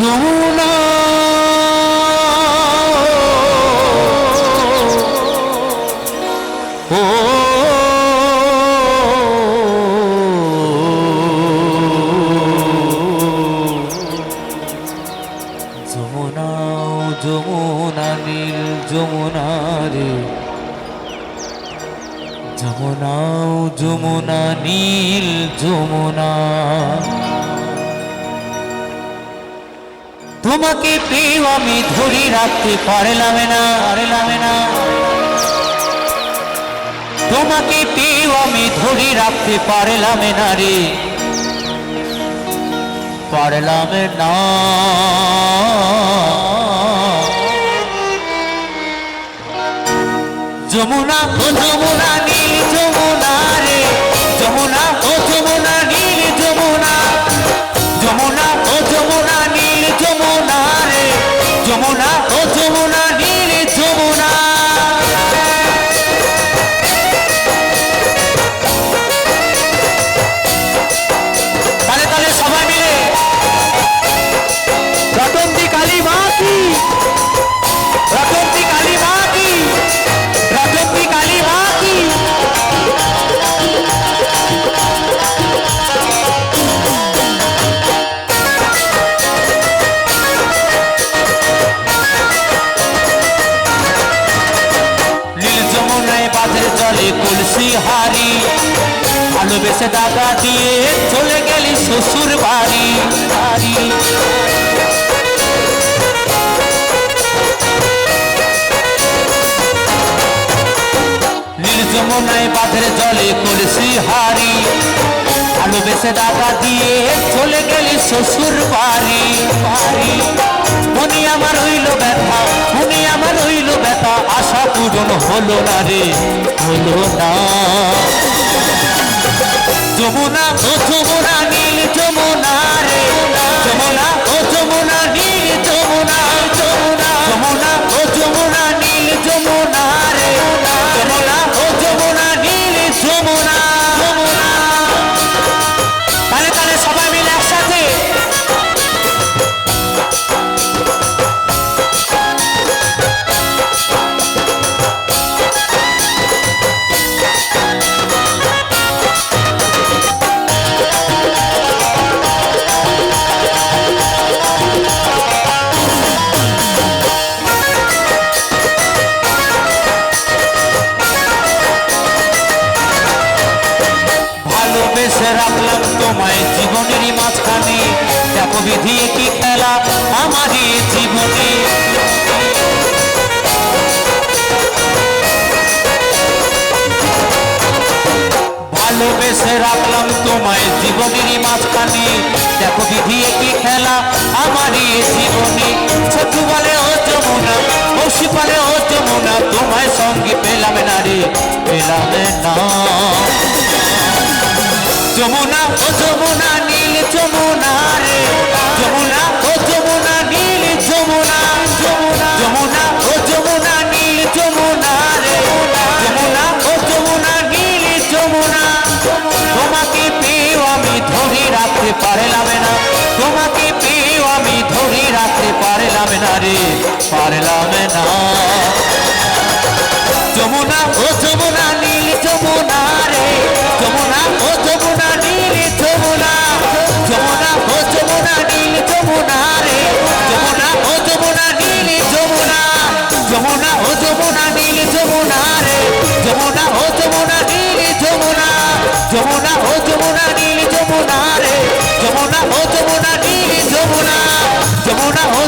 যমুনা ও যমুনা যমুনা নীল যমুনা রে যমুনা যমুনা নীল যমুনা তোমাকে পেয়ে আমি ধরে রাখতে পারলাম না তোমাকে পেয়ে আমি ধরে রাখতে পারলাম না রে পারলাম না যমুনা ও যমুনা নীল যমুনা রে যমুনা ও যমুনা নীল যমুনা যমুনা ও যমুনা নীল যমুনা রে যমুনা ও যমুনা নীল যমুনা তালে তালে সবাই মিলে রতন্তি কালী মা কি রতন্তি কালী মা কি রতন্তি কালী মা কি নীল যমুনায় বাঁধের জলে কলসি হারি ভালোবেসে দাগা দিয়ে চলে গেলি শ্বশুর বাড়ি নীল যমুনায় বাঁধের জলে কলসি হারি ভালোবেসে দাগা দিয়ে চলে গেলি শ্বশুর বাড়ি মনে আমার হইল ব্যথা মনে আমার হইল ব্যথা আশা পূরণ হলো না রে হলো না যমুনা ও যমুনা নীল যমুনা রে যমুনা ও যমুনা নীল যমুনা যমুনা যমুনা ও যমুনা নীল যমুনা রে যমুনা ও যমুনা নীল যমুনা যমুনা তালে তালে সবাই মিলে একসাথে রাখলাম তোমায় জীবনেরই মাঝখানে দেখো বিধি কি খেলা আমারই জীবনে ভালোবেসে রাখলাম তোমায় জীবনেরই মাঝখানে দেখো বিধি কি খেলা আমারই জীবনে শত্রু বলে ও যমুনা বসি বলে ও যমুনা তোমায় সঙ্গে পেলাম না রে পেলাম না যমুনা ও যমুনা নীল যমুনা রে যমুনা ও যমুনা নীল যমুনা যমুনা যমুনা ও যমুনা নীল যমুনা রে যমুনা ও যমুনা নীল যমুনা তোমাকে পেয়ে আমি ধরে রাখতে পারলাম না তোমাকে পেয়ে আমি ধরে রাখতে পারলাম না রে পারলাম না যমুনা ও যমুনা নীল যমুনা রে যমুনা ও যমুনা নীল যমুনা যমুনা ও যমুনা নীল যমুনা রে যমুনা ও যমুনা নীল যমুনা যমুনা ও যমুনা নীল যমুনা রে যমুনা ও যমুনা নীল যমুনা যমুনা ও যমুনা নীল যমুনা রে যমুনা ও যমুনা নীল যমুনা যমুনা ও